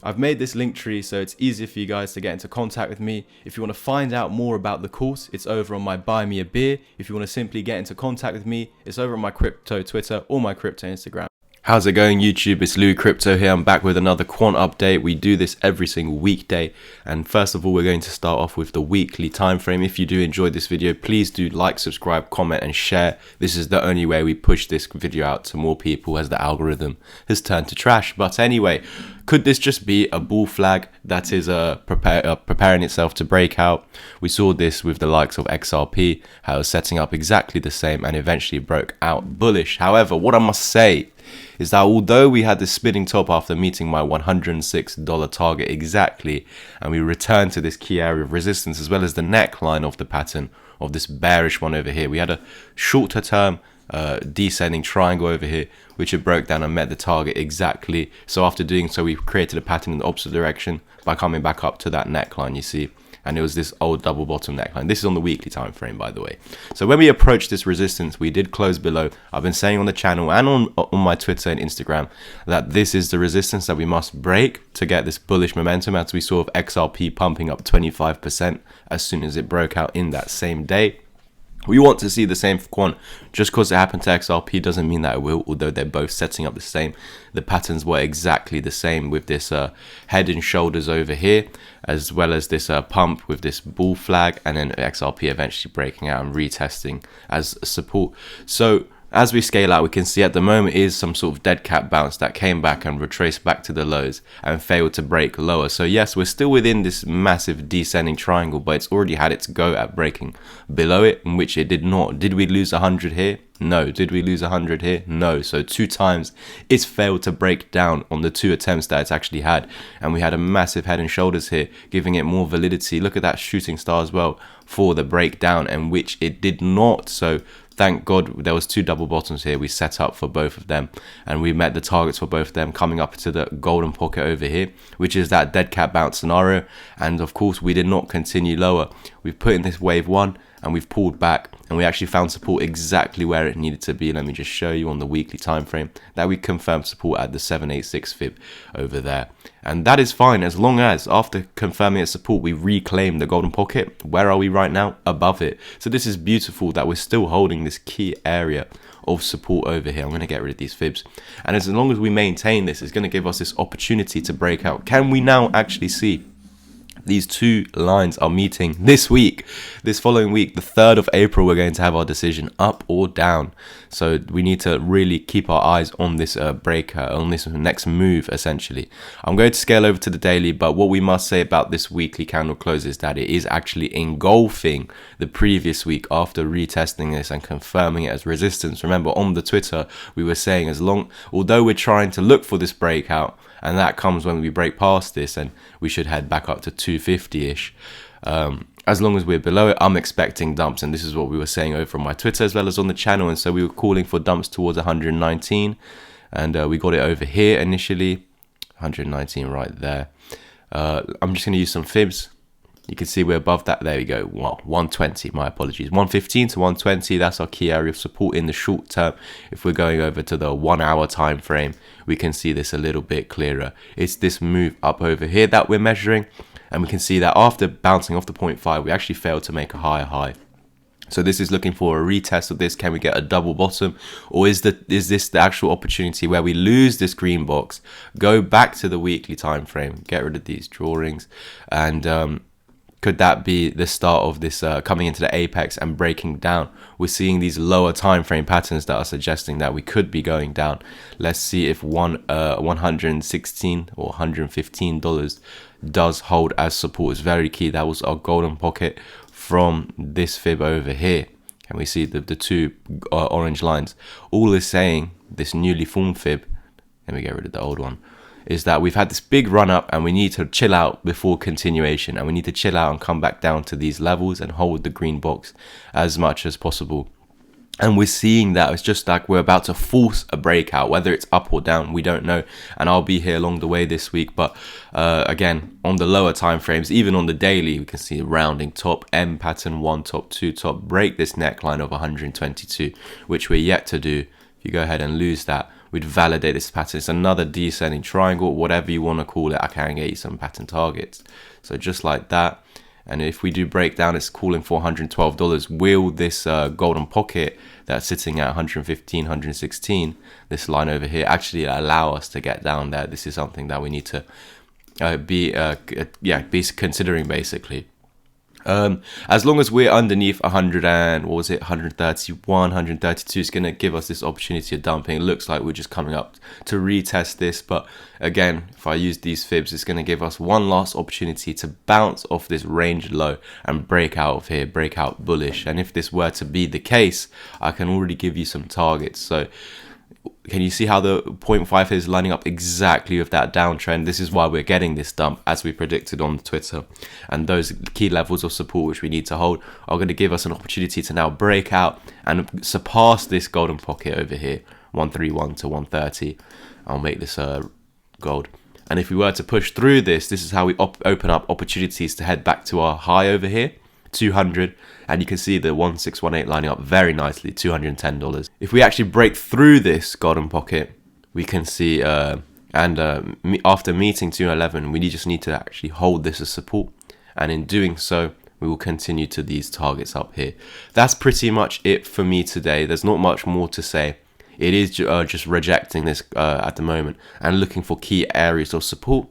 I've made this link tree so it's easier for you guys to get into contact with me. If you want to find out more about the course, it's over on my Buy Me a Beer. If you want to simply get into contact with me, it's over on my crypto Twitter or my crypto Instagram. How's it going, YouTube? It's Louis Crypto here. I'm back with another quant update. We do this every single weekday. And first of all, we're going to start off with the weekly time frame. If you do enjoy this video, please do like, subscribe, comment, and share. This is the only way we push this video out to more people as the algorithm has turned to trash. But anyway, could this just be a bull flag that is preparing itself to break out? We saw this with the likes of XRP, how it was setting up exactly the same and eventually broke out bullish. However, what I must say is that although we had this spinning top after meeting my $106 target exactly, and we returned to this key area of resistance as well as the neckline of the pattern of this bearish one over here, we had a shorter term descending triangle over here, which it broke down and met the target exactly. So after doing so, we created a pattern in the opposite direction by coming back up to that neckline, you see. And it was this old double bottom neckline. This is on the weekly time frame, by the way. So when we approached this resistance, we did close below. I've been saying on the channel and on my Twitter and Instagram that this is the resistance that we must break to get this bullish momentum, as we saw of XRP pumping up 25% as soon as it broke out in that same day. We want to see the same for Quant. Just because it happened to XRP doesn't mean that it will, although they're both setting up the same. The patterns were exactly the same with this head and shoulders over here, as well as this pump with this bull flag, and then XRP eventually breaking out and retesting as support. So as we scale out, we can see at the moment is some sort of dead cat bounce that came back and retraced back to the lows and failed to break lower. So yes, we're still within this massive descending triangle, but it's already had its go at breaking below it, in which it did not. Did we lose 100 here? No. Did we lose 100 here? No. So 2 times it's failed to break down on the 2 attempts that it's actually had. And we had a massive head and shoulders here, giving it more validity. Look at that shooting star as well for the breakdown, and which it did not. So thank God there was 2 double bottoms here. We set up for both of them and we met the targets for both of them, coming up to the golden pocket over here, which is that dead cat bounce scenario. And of course, we did not continue lower. We've put in this wave 1 and we've pulled back, and we actually found support exactly where it needed to be. Let me just show you on the weekly time frame that we confirmed support at the 786 fib over there. And that is fine as long as after confirming its support, we reclaim the golden pocket. Where are we right now? Above it. So this is beautiful that we're still holding this key area of support over here. I'm going to get rid of these fibs. And as long as we maintain this, it's going to give us this opportunity to break out. Can we now actually see these 2 lines are meeting this week? This following week, the 3rd of April, we're going to have our decision up or down. So we need to really keep our eyes on this breaker, on this next move, essentially. I'm going to scale over to the daily, but what we must say about this weekly candle close is that it is actually engulfing the previous week after retesting this and confirming it as resistance. Remember, on the Twitter, we were saying although we're trying to look for this breakout, and that comes when we break past this, and we should head back up to 250-ish. As long as we're below it, I'm expecting dumps, and this is what we were saying over on my Twitter as well as on the channel. And so we were calling for dumps towards 119, and we got it over here initially, 119 right there. I'm just going to use some fibs. You can see we're above that. There we go. Well, 120, my apologies. 115 to 120, that's our key area of support in the short term. If we're going over to the 1 hour time frame, we can see this a little bit clearer. It's this move up over here that we're measuring, and we can see that after bouncing off the 0.5, we actually failed to make a higher high. So this is looking for a retest of this. Can we get a double bottom, or is this the actual opportunity where we lose this green box, go back to the weekly time frame, get rid of these drawings, and could that be the start of this coming into the apex and breaking down? We're seeing these lower time frame patterns that are suggesting that we could be going down. Let's see if $116 or $115 does hold as support. It's very key. That was our golden pocket from this fib over here. And we see the 2 orange lines. All is saying this newly formed fib, let me get rid of the old one, is that we've had this big run up and we need to chill out before continuation, and we need to chill out and come back down to these levels and hold the green box as much as possible. And we're seeing that it's just like we're about to force a breakout, whether it's up or down, we don't know. And I'll be here along the way this week. But again, on the lower time frames, even on the daily, we can see a rounding top, M pattern, 1 top, 2 top, break this neckline of 122, which we're yet to do. If you go ahead and lose that, we'd validate this pattern. It's another descending triangle, whatever you want to call it. I can get you some pattern targets. So just like that. And if we do break down, it's calling for $112. Will this golden pocket that's sitting at 115, 116, this line over here, actually allow us to get down there? This is something that we need to be considering, basically. As long as we're underneath 100 and what was it, 131, 132, it's going to give us this opportunity of dumping. It looks like we're just coming up to retest this, but again, if I use these fibs, it's going to give us one last opportunity to bounce off this range low and break out of here, break out bullish. And if this were to be the case, I can already give you some targets. So can you see how the 0.5 is lining up exactly with that downtrend? This is why we're getting this dump as we predicted on Twitter. And those key levels of support which we need to hold are going to give us an opportunity to now break out and surpass this golden pocket over here, 131 to 130. I'll make this gold. And if we were to push through this, this is how we open up opportunities to head back to our high over here, 200, and you can see the 1618 lining up very nicely, $210. If we actually break through this golden pocket, we can see after meeting 211, we just need to actually hold this as support, and in doing so, we will continue to these targets up here. That's pretty much it for me today. There's not much more to say. It is just rejecting this at the moment and looking for key areas of support.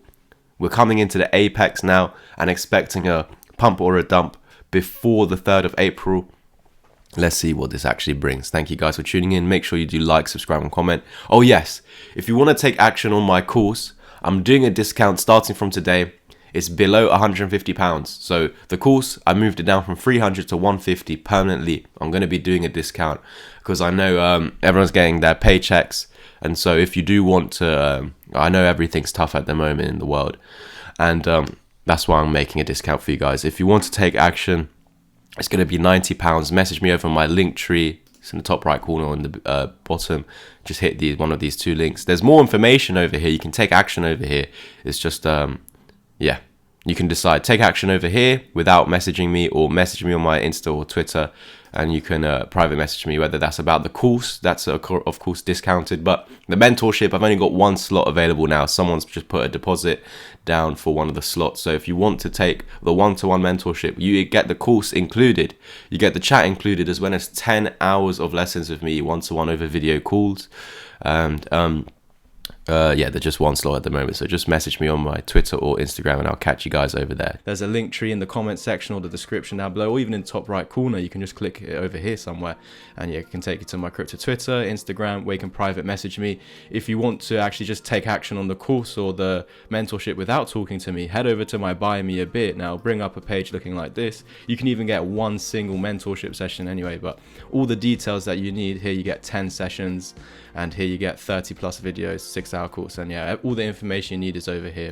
We're coming into the apex now and expecting a pump or a dump before the 3rd of April. Let's see what this actually brings. Thank you guys for tuning in. Make sure you do like, subscribe, and comment. Oh yes, if you want to take action on my course, I'm doing a discount starting from today. It's below £150. So the course, I moved it down from 300 to 150 permanently. I'm going to be doing a discount because I know everyone's getting their paychecks. And so if you do want to, I know everything's tough at the moment in the world. And that's why I'm making a discount for you guys. If you want to take action, it's going to be £90. Message me over my link tree. It's in the top right corner on the bottom. Just hit one of these two links. There's more information over here. You can take action over here. It's just, yeah, you can decide. Take action over here without messaging me, or message me on my Insta or Twitter. And you can private message me, whether that's about the course. That's of course discounted, but the mentorship, I've only got one slot available now. Someone's just put a deposit down for one of the slots. So if you want to take the one-to-one mentorship, you get the course included, you get the chat included, as well as 10 hours of lessons with me one-to-one over video calls. And yeah, there's just one slot at the moment, so just message me on my Twitter or Instagram and I'll catch you guys over there. There's a link tree in the comment section or the description down below, or even in the top right corner. You can just click it over here somewhere, and yeah, it can take you to my crypto Twitter, Instagram, where you can private message me. If you want to actually just take action on the course or the mentorship without talking to me, head over to my Buy Me a Bit. Now bring up a page looking like this. You can even get one single mentorship session anyway, but all the details that you need here, you get 10 sessions, and here you get 30 plus videos, 6-hour course, and yeah, all the information you need is over here.